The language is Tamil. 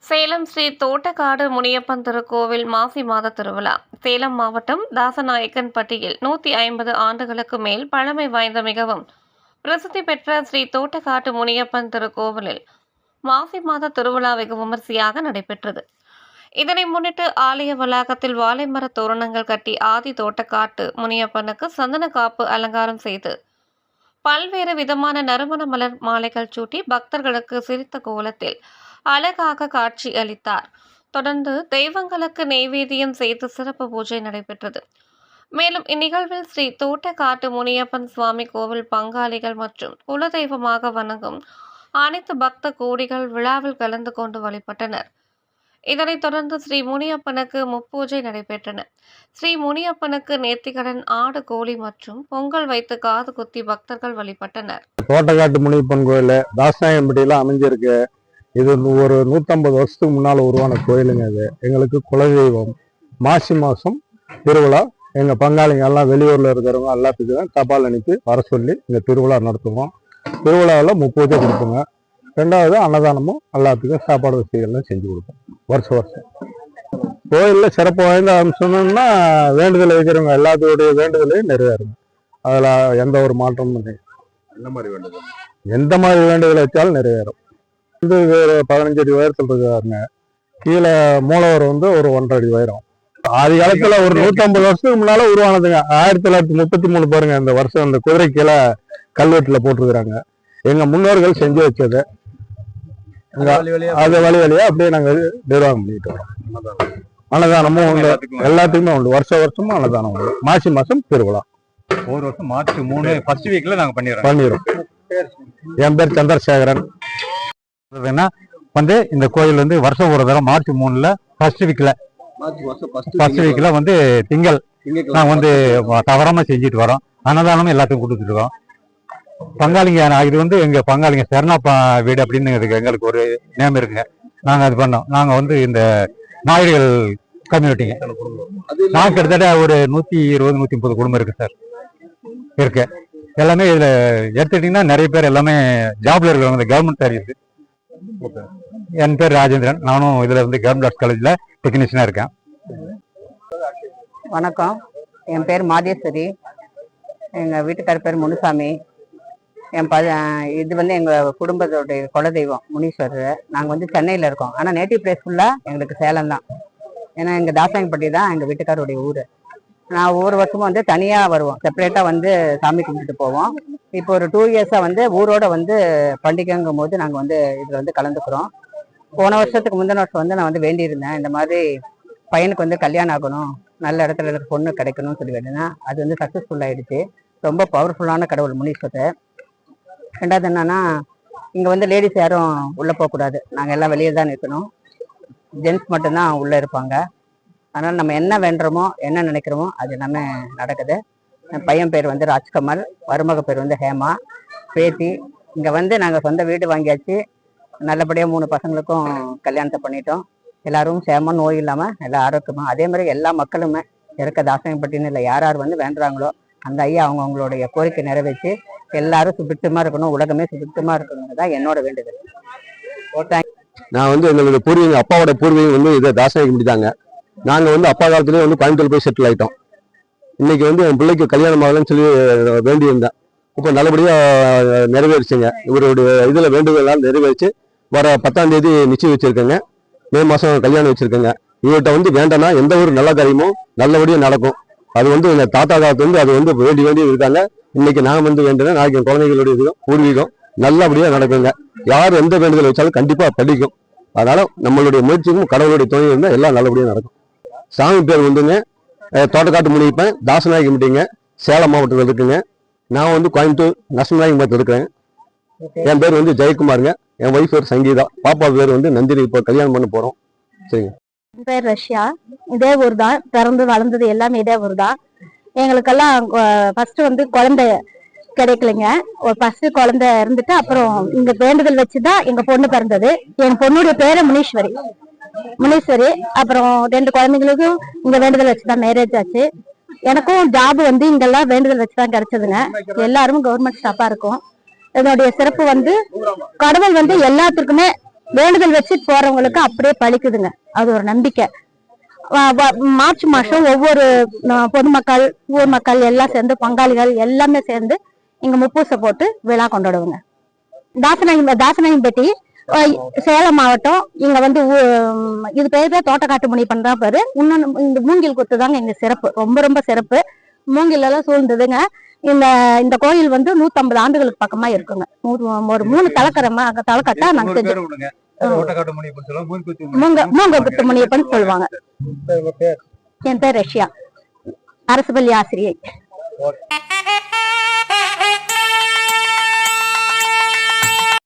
சேலம் ஸ்ரீ தோட்டக்காடு முனியப்பன் திருக்கோவில் மாசி மாத திருவிழா. சேலம் மாவட்டம் தாசநாயக்கன்பட்டியில் 150 ஆண்டுகளுக்கு மேல் பழமை வாய்ந்த மிகவும் பிரசித்தி பெற்ற ஸ்ரீ தோட்டக்காட்டு முனியப்பன் திருக்கோவிலில் மாசி மாத திருவிழா வெகு விமரிசையாக நடைபெற்றது. இதனை முன்னிட்டு ஆலய வளாகத்தில் வாழைமர தோரணங்கள் கட்டி ஆதி தோட்டக்காட்டு முனியப்பனுக்கு சந்தன காப்பு அலங்காரம் செய்து பல்வேறு விதமான நறுமண மலர் மாலைகள் சூட்டி பக்தர்களுக்கு சிரித்த கோலத்தில் அழகாக காட்சி அளித்தார். தொடர்ந்து தெய்வங்களுக்கு நெய்வேத்தியம் செய்து சிறப்பு பூஜை நடைபெற்றது. மேலும் இந்நிகழ்வில் ஸ்ரீ தோட்டக்காட்டு முனியப்பன் சுவாமி கோவில் பங்காளிகள் மற்றும் குலதெய்வமாக வணங்கும் அனைத்து பக்த கோடிகள் விழாவில் கலந்து கொண்டு வழிபட்டனர். இதனைத் தொடர்ந்து ஸ்ரீ முனியப்பனுக்கு முப்பூஜை நடைபெற்றன. ஸ்ரீ முனியப்பனுக்கு நேர்த்திக்கடன் ஆடு, கோழி மற்றும் பொங்கல் வைத்து காது குத்தி பக்தர்கள் வழிபட்டனர். தோட்டக்காட்டு முனியப்பன் கோயில் தாசநாயக்கன்பட்டியில அமைஞ்சிருக்கு. இது ஒரு 150 வருஷத்துக்கு முன்னால உருவான கோயிலுங்க. இது எங்களுக்கு குலதெய்வம். மாசி மாசம் திருவிழா. எங்க பங்காளிங்க எல்லாம் வெளியூர்ல இருக்கிறவங்க எல்லாத்துக்கும் தபால் அனுப்பி வர சொல்லி இங்க திருவிழா நடத்துவோம். திருவிழாவில் முப்பூஜை கொடுப்போங்க. ரெண்டாவது அன்னதானமும் எல்லாத்துக்கும் சாப்பாடு வசதிகள்லாம் செஞ்சு கொடுப்போம் வருஷம். கோயிலில் சிறப்பு வாய்ந்த அம்சம்னா வேண்டுதல் வைக்கிறவங்க எல்லாத்தோடைய வேண்டுதலையும் நிறைவேறுங்க. அதில் எந்த ஒரு மாற்றமும் இல்லை. எந்த மாதிரி வேண்டுதல் வச்சாலும் நிறைவேறும். ஒரு 15 அடி உயரத்தில் இருக்காருங்க. கீழே மூலவர் ஒரு 1.5 அடி உயரம். ஆதி காலத்துல ஒரு 150 வருஷத்துக்கு முன்னால உருவானதுங்க. 1933 பாருங்க. இந்த வருஷம் அந்த குதிரை கீழே கல்வெட்டுல போட்டிருக்கிறாங்க. எங்க முன்னோர்கள் செஞ்சு வச்சது. அது வழியா அப்படியே நாங்க நிர்வாகம் பண்ணிட்டு வரோம். அன்னதானமும் உண்டு, எல்லாத்துக்குமே உண்டு. வருஷமும் அன்னதானம் உண்டு. மாசி மாசம் திருவிழா. ஒரு வருஷம் மார்ச் 3 ஃபர்ஸ்ட் வீக்ல நாங்க பண்ணிடுறோம். என் பேர் சந்திரசேகரன். இந்த கோயில் வருஷம் ஒரு தடவை மார்ச் 3 ஃபர்ஸ்ட் வீக்ல திங்கள் நாங்க தவறாம செஞ்சுட்டு வரோம். அன்னதானமும் எல்லாத்துக்கும் கொடுத்துட்டு இருக்கோம். பங்காளிங்க இது எங்க பங்காளிங்க சரணா வீடு அப்படின்னு எங்களுக்கு ஒரு நேம் இருக்குங்க. நாங்க அது பண்ணோம். நாங்க இந்த நாயுடுகள் கம்யூனிட்டிங்க. நாங்க கிட்டத்தட்ட ஒரு 120-130 குடும்பம் இருக்கு சார். இருக்கு எல்லாமே இதுல எடுத்துட்டீங்கன்னா நிறைய பேர் எல்லாமே ஜாப்ல இருக்கிறவங்க, கவர்மெண்ட் சர்வீஸ். என் பேர் ராஜேந்திரன். நானும் இதுல கவர்மெண்ட் ஆர்ட்ஸ் காலேஜ்ல டெக்னீஷியனா இருக்கேன். வணக்கம். என் பேர் மாதேஸ்வரி. எங்க வீட்டுக்கார பேர் முனுசாமி. இது எங்க குடும்பத்தோடைய குலதெய்வம் முனீஸ்வரர். நாங்க சென்னையில இருக்கோம். ஆனா நேட்டிவ் பிளேஸ் ஃபுல்லா எங்களுக்கு சேலம் தான். ஏன்னா எங்க தாசாயம்பட்டி தான் எங்க வீட்டுக்காரோடைய ஊரு. நான் ஒவ்வொரு வருஷமும் தனியா வருவோம். செப்பரேட்டா சாமி கும்பிட்டுட்டு போவோம். இப்போ ஒரு 2 இயர்ஸா ஊரோட பண்டிகைங்கும் போது நாங்க இதுல கலந்துக்கிறோம். போன வருஷத்துக்கு முந்தின வருஷம் நான் வேண்டியிருந்தேன். இந்த மாதிரி பையனுக்கு கல்யாணம் ஆகணும், நல்ல இடத்துல எனக்கு பொண்ணு கிடைக்கணும்னு சொல்லி வேண்டினேன். அது சக்சஸ்ஃபுல் ஆயிடுச்சு. ரொம்ப பவர்ஃபுல்லான கடவுள் முனீஸ்வரர். ரெண்டாவது என்னன்னா, இங்க லேடிஸ் யாரும் உள்ள போகக்கூடாது. நாங்க எல்லாம் வெளியே தான் நிற்கணும். ஜென்ட்ஸ் மட்டும்தான் உள்ள இருப்பாங்க. அதனால நம்ம என்ன வேண்டுறோமோ, என்ன நினைக்கிறோமோ அது எல்லாமே நடக்குது. என் பையன் பேர் ராஜ்கமல், மருமக பேர் ஹேமா, பேத்தி. இங்க நாங்க சொந்த வீடு வாங்கியாச்சு. நல்லபடியா 3 பசங்களுக்கும் கல்யாணத்தை பண்ணிட்டோம். எல்லாரும் சேமம், நோய் இல்லாம எல்லாம் ஆரோக்கியமா. அதே மாதிரி எல்லா மக்களுமே இருக்க தாசங்கப்பட்டின்னு இல்லை, யார் யார் வேண்டுறாங்களோ அந்த ஐயா அவங்களுடைய கோரிக்கை நிறைவேற்றி எல்லாரும் சுபிட்சமா இருக்கணும், உலகமே சுபிட்சமா இருக்கணும்தான் என்னோட வேண்டுதல். நான் எங்களுடைய பூர்வீகம், அப்பாவோட பூர்வீகம் இதை தாசநாயக்கன்பட்டி தாங்க. நாங்க அப்பா காலத்திலேயே கோயம்புத்தூர் போய் செட்டில் ஆயிட்டோம். இன்னைக்கு என் பிள்ளைக்கு கல்யாணம் ஆகலன்னு சொல்லி வேண்டியிருந்தேன். இப்போ நல்லபடியா நிறைவேறிச்சுங்க. இவருடைய இதுல வேண்டுதலாம் நிறைவேறிச்சு. வர 10ஆம் தேதி நிச்சயம் வச்சிருக்கேங்க. மே மாசம் கல்யாணம் வச்சிருக்கேங்க. இவர்கிட்ட வேண்டனா எந்த ஒரு நல்ல காரியமும் நல்லபடியா நடக்கும். அது எங்க தாத்தா காலத்து அது வேண்டி இருக்காங்க. இன்னைக்கு நான் வேண்டுறேன். நாளைக்கு என் குழந்தைகளுடைய இதுவும் பூர்வீகம் நல்லபடியா நடக்குங்க. யார் எந்த வேண்டுதல் வச்சாலும் கண்டிப்பா படிக்கும். அதனால நம்மளுடைய முயற்சிக்கும் கடவுளுடைய துணை இருந்தால் எல்லாம் நல்லபடியா நடக்கும். சாமி பேர் தோட்டக்காட்டு முனியப்பன், தாசநாயக்கன்பட்டிங்க, சேலம் மாவட்டத்தில் இருக்குங்க. நான் கோயம்புத்தூர் நரசிம்மநாயக்கன்பட்டியில் இருக்கிறேன். என் பேர் ஜெயக்குமாருங்க. என் ஒய்ஃப் பேர் சங்கீதா. பாப்பா பேர் நந்தினி. இப்போ கல்யாணம் பண்ண போறோம். சரிங்க. என் பேர் ரஷ்யா. இதே ஊர் தான். பிறந்து வளர்ந்தது எல்லாமே இதே ஊர் தான். எங்களுக்கெல்லாம் ஃபர்ஸ்ட் குழந்தை கிடைக்கலைங்க. ஒரு ஃபர்ஸ்ட் குழந்தை இருந்துட்டு அப்புறம் இங்க வேண்டுதல் வச்சுதான் எங்க பொண்ணு பிறந்தது. என் பொண்ணுடைய பேரு முனீஸ்வரி. அப்புறம் 2 குழந்தைங்களுக்கும் இங்க வேண்டுதல் வச்சுதான் மேரேஜ் ஆச்சு. எனக்கும் ஜாப் இங்கெல்லாம் வேண்டுதல் வச்சுதான் கிடைச்சதுங்க. எல்லாரும் கவர்மெண்ட் ஸ்டாஃபா இருக்கும். இதனுடைய சிறப்பு கடவுள் எல்லாத்துக்குமே வேண்டுதல் வச்சுட்டு போறவங்களுக்கு அப்படியே பழிக்குதுங்க. அது ஒரு நம்பிக்கை. மார்ச் மாசம் ஒவ்வொரு பொதுமக்கள், ஊர் மக்கள் எல்லாம் சேர்ந்து, பங்காளிகள் எல்லாமே சேர்ந்து இங்க முப்பூசை போட்டு விழா கொண்டாடுவோங்க. தாசநாயகம்பட்டி சேலம் மாவட்டம். இங்க வந்து இது பேர் தோட்டக்காட்டு முனியப்பன் தான் பேரு. இன்னொன்னு இந்த மூங்கில் குத்து தாங்க எங்க சிறப்பு, ரொம்ப ரொம்ப சிறப்பு. மூங்கில் எல்லாம் சூழ்ந்ததுங்க. இந்த கோயில் வந்து 150 ஆண்டுகளுக்கு பக்கமா இருக்குங்க. ஒரு 3 தலைக்கட்டா நாங்க செஞ்சோம். மூங்க குத்து முனியப்பன் சொல்லுவாங்க. என் பேர் ரஷ்யா, அரசு பள்ளி ஆசிரியை.